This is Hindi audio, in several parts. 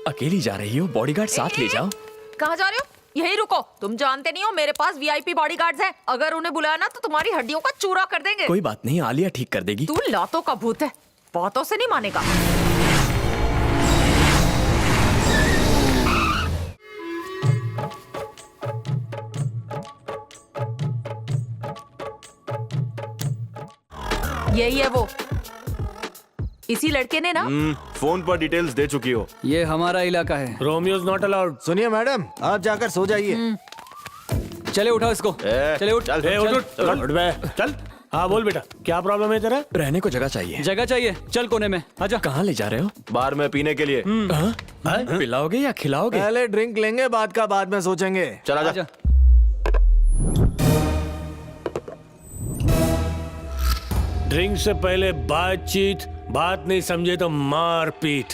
अकेली जा रही हो, बॉडीगार्ड साथ ले जाओ। कहाँ जा रहे हो? यही रुको। तुम जानते नहीं हो मेरे पास वीआईपी बॉडीगार्ड्स हैं। अगर उन्हें बुलाया ना तो तुम्हारी हड्डियों का चूरा कर देंगे। कोई बात नहीं, आलिया ठीक कर देगी। तू लातों का भूत है, बातों से नहीं मानेगा। यही है वो, इसी लड़के ने ना फोन पर डिटेल्स दे चुकी हो। ये हमारा इलाका है। Romeo's not allowed. सुनिए मैडम, आप जाकर सो जाइए। चले उठाओ इसको। चले उठ। चल, ए, उठ बे, चल। हाँ बोल बेटा, क्या प्रॉब्लम है तेरा? रहने को जगह चाहिए। जगह चाहिए, चल कोने में आजा। कहाँ ले जा रहे हो? बार में पीने के लिए। पिलाओगे या खिलाओगे? पहले ड्रिंक लेंगे, बात का बाद में सोचेंगे। चला जा। आजा। ड्रिंक से पहले बातचीत, बात नहीं समझे तो मार पीट।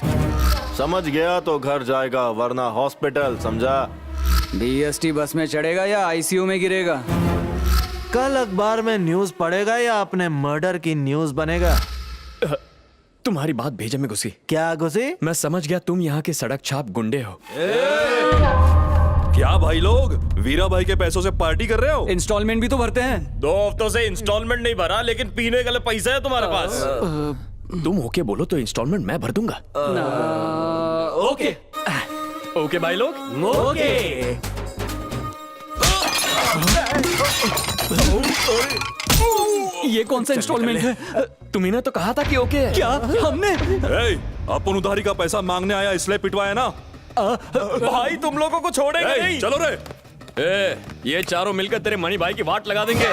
समझ गया तो घर जाएगा, वरना हॉस्पिटल, समझा? डीएसटी बस में चढ़ेगा या आईसीयू में गिरेगा? कल अखबार में न्यूज पढ़ेगा या अपने मर्डर की न्यूज बनेगा? तुम्हारी बात भेजे में घुसी। क्या घुसी? मैं समझ गया, तुम यहाँ के सड़क छाप गुंडे हो। क्या भाई लोग वीरा भाई के पैसों से पार्टी कर रहे हो? इंस्टॉलमेंट भी तो भरते हैं। 2 हफ्तों से इंस्टॉलमेंट नहीं भरा, लेकिन पीने के लिए पैसा है तुम्हारे पास। तुम ओके बोलो तो इंस्टॉलमेंट मैं भर दूंगा। ओके ओके भाई लोग। ओके। ये कौन सा इंस्टॉलमेंट है? तुम्ही ने तो कहा था कि ओके है। क्या हमने? ए, अपन उधारी का पैसा मांगने आया इसलिए पिटवाया ना। भाई तुम लोगों को छोड़ेंगे नहीं। चलो रे। ए, ये चारों मिलकर तेरे मणि भाई की वाट लगा देंगे।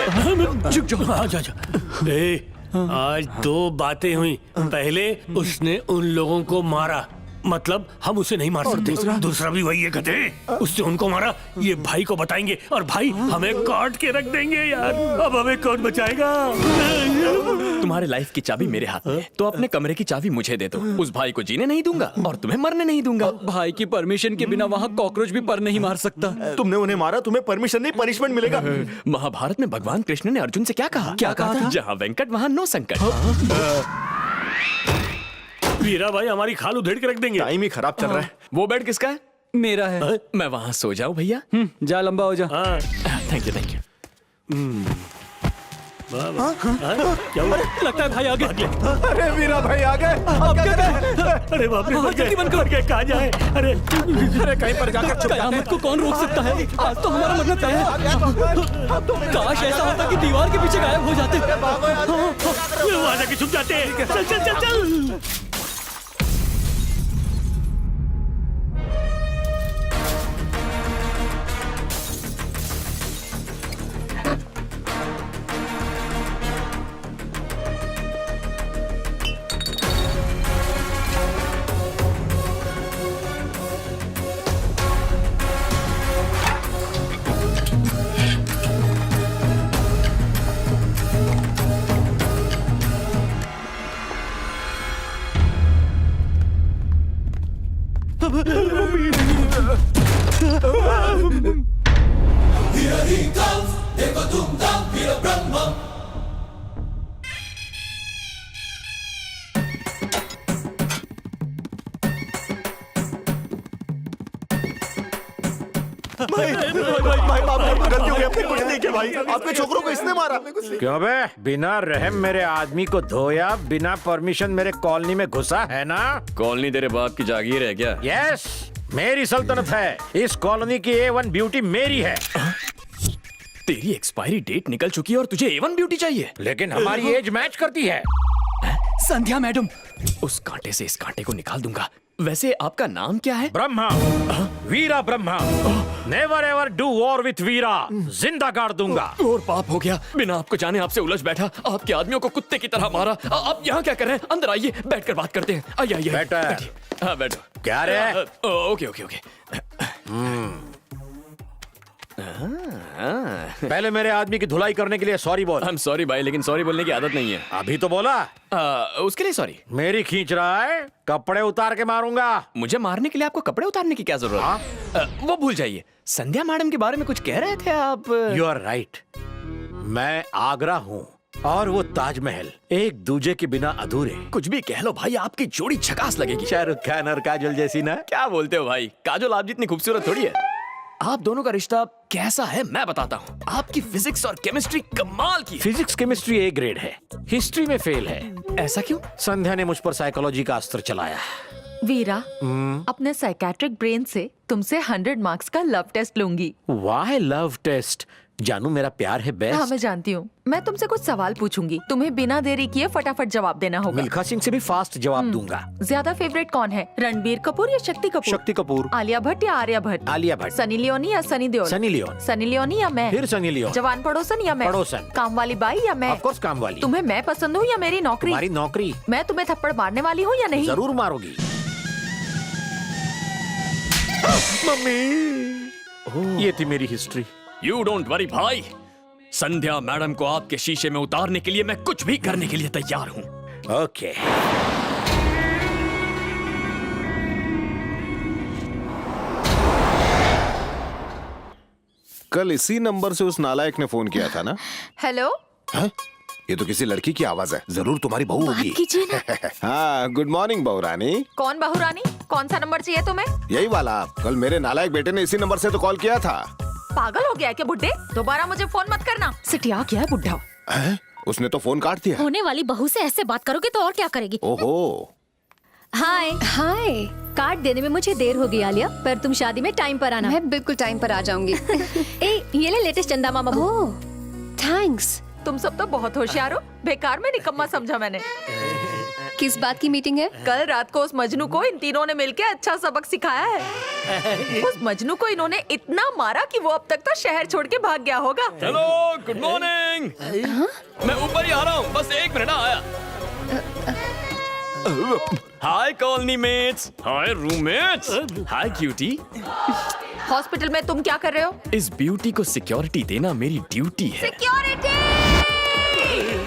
आज 2 बातें हुई। पहले उसने उन लोगों को मारा, मतलब हम उसे नहीं मार सकते। दूसरा भी वही है गधे, उसने उनको मारा। ये भाई को बताएंगे और भाई हमें काट के रख देंगे यार। अब हमें कौन बचाएगा? तुम्हारे लाइफ की चाबी मेरे हाथ में है, तो अपने कमरे की चाबी मुझे दे दो। उस भाई को जीने नहीं दूंगा और तुम्हें मरने नहीं दूंगा। भाई की परमिशन के बिना वहाँ कॉकरोच भी पर नहीं मार सकता। तुमने उन्हें मारा, तुम्हें परमिशन नहीं, पनिशमेंट मिलेगा। महाभारत में भगवान कृष्ण ने अर्जुन से क्या कहा? क्या कहा था? जहाँ वेंकट वहाँ नो संकट। वीरा भाई हमारी खाल उधेड़ के रख देंगे। टाइम ही खराब चल रहा है। वो बेड किसका है? मेरा है। मैं वहाँ सो जाऊँ भैया? जा लंबा हो जा। Thank you thank you. क्या हुआ? लगता है भाई आगे। अरे वीरा भाई आ गए। अब क्या करें? अरे बाप रे, मर जल्दी बंद करो। गए। कहाँ जाए? अरे कहीं पर जाकर छुप कयामत को कौन रोक सकता है? आज तो हमारा मरना तय है। काश ऐसा होता कि दीवार के पीछे गायब हो जाते। वहाँ जाके छुप जाते हैं। चल चल चल चल। भाई बाप रे, गलती हो गई, अपने कुछ नहीं किया भाई। आपके छोकरों को इसने मारा। क्यों बे? बिना रहम मेरे आदमी को धोया, बिना परमिशन मेरे कॉलोनी में घुसा है ना? कॉलोनी तेरे बाप की जागीर है क्या? यस, मेरी सल्तनत है। इस कॉलोनी की A1 ब्यूटी मेरी है। तेरी एक्सपायरी डेट निकल चुकी है और तुझे A1 ब्यूटी चाहिए? लेकिन हमारी एज मैच करती है। संध्या मैडम। उस कांटे से इस कांटे को निकाल दूंगा। वैसे आपका नाम क्या है? Brahma, Veera Brahma. Never ever do war with Veera. जिंदा गाड़ दूंगा। और पाप हो गया, बिना आपको जाने आपसे उलझ बैठा, आपके आदमियों को कुत्ते की तरह मारा। आप यहाँ क्या कर रहे हैं? अंदर आइए, बैठकर बात करते हैं। आइए आइए। बैठो। बैठिए। हाँ बैठो। क्या रे? Okay okay okay. पहले मेरे आदमी की धुलाई करने के लिए सॉरी बोल। आई एम सॉरी भाई, लेकिन सॉरी बोलने की आदत नहीं है। अभी तो बोला। उसके लिए सॉरी। मेरी खींच रहा है, कपड़े उतार के मारूंगा। मुझे मारने के लिए आपको कपड़े उतारने की क्या जरूरत है? वो भूल जाइए। संध्या मैडम के बारे में कुछ कह रहे थे आप। You are right. मैं आगरा हूँ, और वो ताजमहल एक दूजे के बिना अधूरे। कुछ भी कह लो भाई, आपकी जोड़ी झकास लगेगी। शाहरुख खान और काजोल जैसी ना। क्या बोलते हो भाई, काजोल आप जितनी खूबसूरत थोड़ी है। आप दोनों का रिश्ता कैसा है मैं बताता हूँ। आपकी फिजिक्स और केमिस्ट्री कमाल की है। फिजिक्स केमिस्ट्री ए ग्रेड है, हिस्ट्री में फेल है। ऐसा क्यों? संध्या ने मुझ पर साइकोलॉजी का अस्त्र चलाया। वीरा, अपने साइकेट्रिक ब्रेन से तुमसे 100 मार्क्स का लव टेस्ट लूंगी। वाह लव टेस्ट? जानू मेरा प्यार है हाँ बेस्ट। मैं जानती हूँ। मैं तुमसे कुछ सवाल पूछूंगी, तुम्हें बिना देरी किए फटाफट जवाब देना होगा। मिल्खा सिंह से भी फास्ट जवाब दूंगा। ज्यादा फेवरेट कौन है, रणबीर कपूर या शक्ति कपूर? शक्ति कपूर। आलिया भट्ट या आर्या भट्ट? आलिया भट्ट। सनी लियोनी या Sunny Deol? Sunny Leone. Sunny Leone या मैं? फिर सनी लियोन। जवान पड़ोसन या मैं? पड़ोसन। काम वाली बाई या मैं? ऑफ कोर्स काम वाली। तुम्हें मैं पसंद हूँ या मेरी नौकरी? तुम्हारी नौकरी। मैं तुम्हें थप्पड़ मारने वाली हूँ या नहीं? जरूर मारोगी। मम्मी, ये थी मेरी हिस्ट्री। यू डोंट वरी भाई, संध्या मैडम को आपके शीशे में उतारने के लिए मैं कुछ भी करने के लिए तैयार हूँ। ओके। कल इसी नंबर से उस नालायक ने फोन किया था ना? हेलो, हैं? ये तो किसी लड़की की आवाज है, जरूर तुम्हारी बहू होगी। कीजिए ना। हाँ, गुड मॉर्निंग बहू रानी। कौन बहू रानी? कौन सा नंबर चाहिए तुम्हें? यही वाला। कल मेरे नालायक बेटे ने इसी नंबर से तो कॉल किया था। पागल हो गया है क्या बुड्ढे? दोबारा मुझे फोन मत करना। सिटिया क्या है बुड्ढा? हैं? उसने तो फोन काट दिया। होने वाली बहू से ऐसे बात करोगे तो और क्या करेगी? ओहो। हाय हाय, कार्ड देने में मुझे देर हो गई आलिया, पर तुम शादी में टाइम पर आना। मैं बिल्कुल टाइम पर आ जाऊंगी। ए, ये ले लेटेस्ट चंदा मामा। ओह, थैंक्स। तुम सब तो बहुत होशियार हो, बेकार में निकम्मा समझा मैंने। किस बात की मीटिंग है? कल रात को उस मजनू को इन तीनों ने मिलके अच्छा सबक सिखाया है। उस मजनू को इन्होंने इतना मारा कि वो अब तक तो शहर छोड़ के भाग गया होगा। Hello, good morning. मैं ऊपर ही आ रहा हूँ, बस 1 मिनट आया। हाय कॉलोनी मेट्स, हाय रूममेट्स, हाय क्यूटी। हॉस्पिटल में तुम क्या कर रहे हो? इस ब्यूटी को सिक्योरिटी देना मेरी ड्यूटी है। सिक्योरिटी!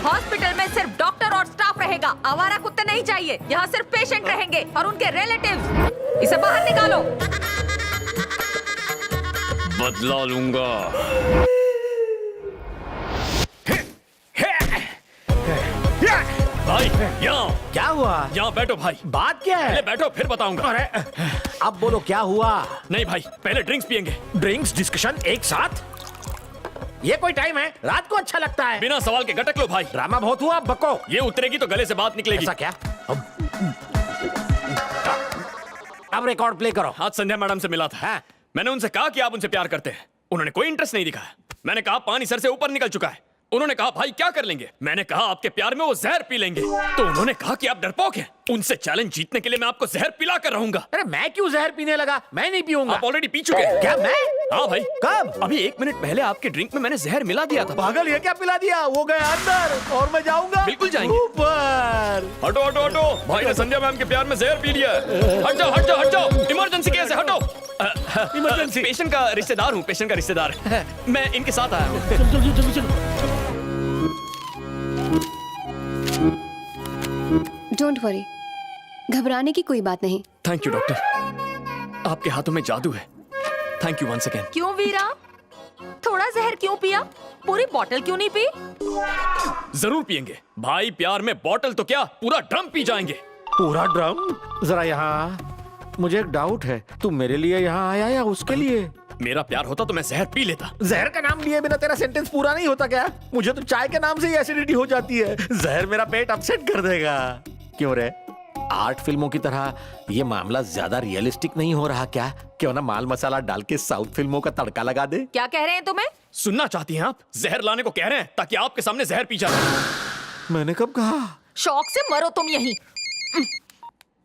हॉस्पिटल में सिर्फ डॉक्टर और स्टाफ रहेगा, आवारा कुत्ते नहीं चाहिए। यहाँ सिर्फ पेशेंट रहेंगे और उनके रिलेटिव्स। इसे बाहर निकालो। बदला लूंगा। भाई यहाँ क्या हुआ? यहाँ बैठो भाई। बात क्या पहले है? बैठो फिर बताऊंगा। अरे, अब बोलो क्या हुआ? नहीं भाई, पहले ड्रिंक्स पियेंगे। ड्रिंक्स डिस्कशन एक साथ? ये कोई टाइम है? रात को अच्छा लगता है। बिना सवाल के गटक लो भाई। ड्रामा बहुत हुआ, अब बको। ये उतरेगी तो गले से बात निकलेगी। ऐसा क्या? अब रिकॉर्ड प्ले करो। आज संध्या मैडम से मिला था। हाँ। मैंने उनसे कहा कि आप उनसे प्यार करते हैं, उन्होंने कोई इंटरेस्ट नहीं दिखाया। मैंने कहा पानी सर से ऊपर निकल चुका है, उन्होंने कहा भाई क्या कर लेंगे। मैंने कहा आपके प्यार में वो जहर पी लेंगे, तो उन्होंने कहा कि आप डरपोक हैं। उनसे चैलेंज जीतने के लिए मैं आपको जहर पिला कर रहूंगा। अरे मैं क्यों जहर पीने लगा? मैं नहीं पीऊंगा। आप ऑलरेडी पी चुके हैं। क्या मैं? हाँ भाई। कब? अभी 1 मिनट पहले आपके ड्रिंक में मैंने जहर मिला दिया था। पागल, ये क्या पिला दिया? वो गया अंदर और मैं जाऊंगा। बिल्कुल जाएंगे। ऊपर। हटो हटो हटो, भाई ने संध्या मैम के प्यार में जहर पी लिया है। हट जाओ हट जाओ हट जाओ, इमरजेंसी केस है, हटो। इमरजेंसी? पेशेंट का रिश्तेदार हूँ, पेशेंट का रिश्तेदार। मैं इनके साथ आया हूँ। डोंट वरी, घबराने की कोई बात नहीं। थैंक यू डॉक्टर, आपके हाथों में जादू है। Thank you once again. क्यों वीरा, थोड़ा जहर क्यों पिया? पूरी बोतल क्यों नहीं पी? जरूर पियेंगे भाई, प्यार में बोतल तो क्या पूरा ड्रम पी जाएंगे। पूरा ड्रम? जरा यहाँ। मुझे एक डाउट है, तू मेरे लिए यहाँ आया या उसके लिए? मेरा प्यार होता तो मैं जहर पी लेता। जहर का नाम लिए बिना तेरा सेंटेंस पूरा नहीं होता क्या? मुझे तो चाय के नाम से ही एसिडिटी हो जाती है। जहर मेरा पेट अपसेट कर देगा। क्यों रे? आर्ट फिल्मों की तरह ये मामला ज्यादा रियलिस्टिक नहीं हो रहा क्या? क्यों ना माल मसाला डाल के साउथ फिल्मों का तड़का लगा दे? क्या कह रहे हैं तुम्हें? सुनना चाहती हैं आप? जहर लाने को कह रहे हैं ताकि आपके सामने जहर पी जाए। मैंने कब कहा? शौक से मरो तुम यहीं।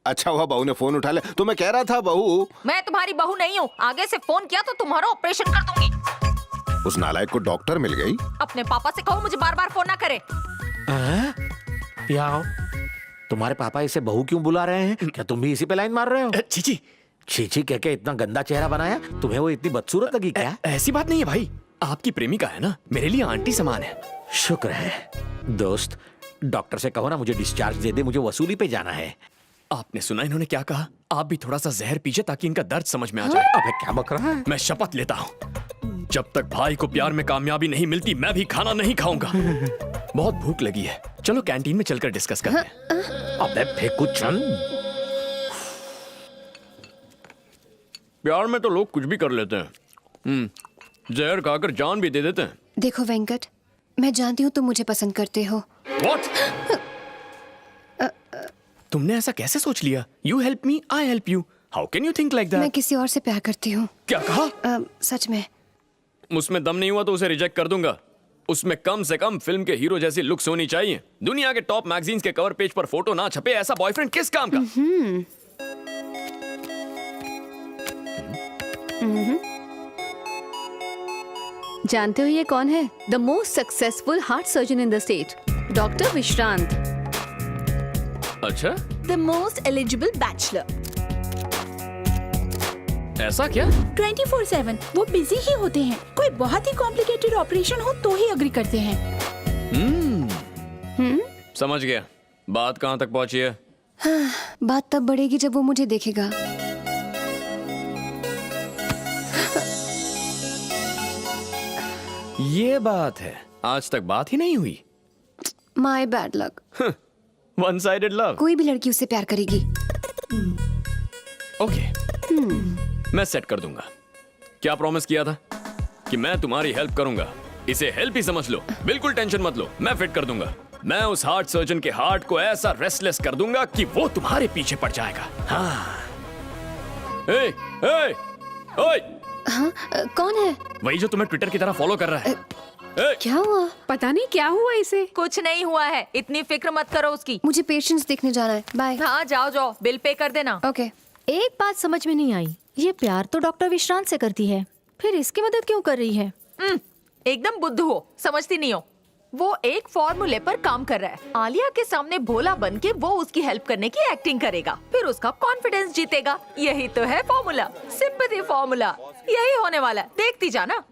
अच्छा हुआ बहू ने फोन उठा लिया, तो मैं कह रहा था बहू। मैं तुम्हारी बहू नहीं हूँ, आगे से फोन किया तो तुम्हारा ऑपरेशन कर दूंगी। उस नालायक को डॉक्टर मिल गई। अपने पापा से कहो मुझे बार बार फोन ना करे। यहाँ आओ। तुम्हारे पापा इसे बहू क्यों बुला रहे हैं? क्या तुम भी इसी पे लाइन मार रहे हो? चीची चीची कह के इतना गंदा चेहरा बनाया, तुम्हें वो इतनी बदसूरत लगी क्या? ऐसी बात नहीं है भाई, आपकी प्रेमिका है ना, मेरे लिए आंटी समान है। शुक्र है। दोस्त, डॉक्टर से कहो ना मुझे डिस्चार्ज दे दे, मुझे वसूली पे जाना है। आपने सुना इन्होंने क्या कहा? आप भी थोड़ा सा जहर पीजिए ताकि इनका दर्द समझ में आ जाए। अबे क्या बक रहा है? मैं शपथ लेता हूँ, जब तक भाई को प्यार में कामयाबी नहीं मिलती मैं भी खाना नहीं खाऊंगा। बहुत भूख लगी है, चलो कैंटीन में चलकर डिस्कस करते हैं। अबे फेंकू चंद। प्यार में तो लोग कुछ भी कर लेते हैं। जहर खाकर जान भी दे देते हैं। देखो वेंकट, मैं जानती हूँ तुम मुझे पसंद करते हो। What? तुमने ऐसा कैसे सोच लिया? You help me, I help you. How can you think like मैं that? किसी और से प्यार करती हूँ। क्या कहा? सच में। उसमें दम नहीं हुआ तो उसे रिजेक्ट कर दूंगा। उसमें कम से कम फिल्म के हीरो जैसी लुक्स होनी चाहिए। दुनिया के टॉप मैगजीन्स के कवर पेज पर फोटो ना छपे, ऐसा बॉयफ्रेंड किस काम का? जानते हो ये कौन है? The most successful heart surgeon in the state, doctor Vishrant. अच्छा, द मोस्ट एलिजिबल बैचलर। ऐसा क्या? 24/7 वो बिजी ही होते हैं। कोई बहुत ही कॉम्प्लिकेटेड ऑपरेशन हो तो ही अग्री करते हैं। समझ गया। बात कहाँ तक पहुंची है? बात तब बढ़ेगी जब वो मुझे देखेगा। ये बात है। आज तक बात ही नहीं हुई। My bad luck. One sided love. कोई भी लड़की उससे प्यार करेगी। ओके, मैं सेट कर दूंगा। क्या प्रॉमिस किया था कि मैं तुम्हारी हेल्प करूंगा? इसे हेल्प ही समझ लो। बिल्कुल टेंशन मत लो, मैं फिट कर दूंगा। मैं उस हार्ट सर्जन के हार्ट को ऐसा रेस्टलेस कर दूंगा कि वो तुम्हारे पीछे पड़ जाएगा। हाँ। ए, ए, ओए, हाँ, कौन है? वही जो तुम्हें ट्विटर की तरह फॉलो कर रहा है। क्या हुआ? पता नहीं क्या हुआ इसे। कुछ नहीं हुआ है, इतनी फिक्र मत करो उसकी। मुझे पेशेंट्स देखने जाना है। बाय। हाँ जाओ जाओ, बिल पे कर देना। ओके। एक बात समझ में नहीं आई, ये प्यार तो डॉक्टर विश्रांत से करती है, फिर इसकी मदद क्यों कर रही है? एकदम बुद्धू हो, समझती नहीं हो। वो एक फॉर्मूले पर काम कर रहा है। आलिया के सामने भोला बन के वो उसकी हेल्प करने की एक्टिंग करेगा, फिर उसका कॉन्फिडेंस जीतेगा। यही तो है फॉर्मूला, सिंपैथी फॉर्मूला। यही होने वाला है, देखती जाना।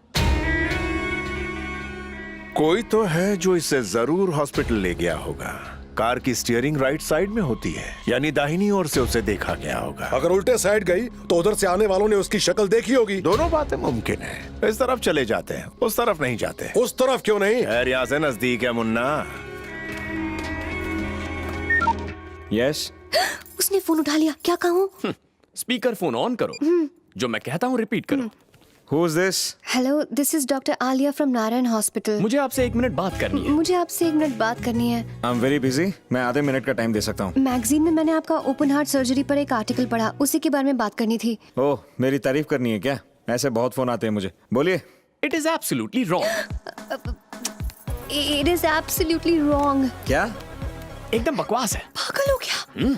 कोई तो है जो इसे जरूर हॉस्पिटल ले गया होगा। कार की स्टीयरिंग राइट साइड में होती है, यानी दाहिनी ओर से उसे देखा गया होगा। अगर उल्टे साइड गई तो उधर से आने वालों ने उसकी शक्ल देखी होगी। दोनों बातें मुमकिन है। इस तरफ चले जाते हैं, उस तरफ नहीं जाते। उस तरफ क्यों नहीं? खैर यहाँ से नजदीक है मुन्ना। यस। उसने फोन उठा लिया। क्या कहूँ? स्पीकर फोन ऑन करो। जो मैं कहता हूँ रिपीट करो। Who is this? Hello, this is doctor Alia from Narayan hospital. मुझे आपसे 1 मिनट बात करनी है। मुझे आपसे 1 मिनट बात करनी है। I'm very busy. मैं आधे मिनट का टाइम दे सकता हूँ। मैगजीन में मैंने आपका ओपन हार्ट सर्जरी पर एक आर्टिकल पढ़ा, उसी के बारे में बात करनी थी। ओह, मेरी तारीफ करनी है क्या? ऐसे बहुत फोन आते हैं मुझे। बोलिए। It is absolutely wrong. It is absolutely wrong. क्या? एकदम बकवास है। पागल हो गया?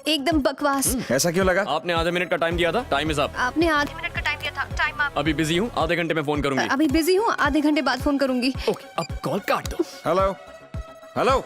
एकदम बकवास। ऐसा क्यों लगा? आपने आधे मिनट का टाइम दिया था। Time is up. आपने आधे मिनट का टाइम दिया था। Time up. अभी बिजी हूँ, आधे घंटे में फोन करूंगी। अभी बिजी हूँ, आधे घंटे बाद फोन करूंगी। ओके, अब कॉल काट दो। Hello, hello.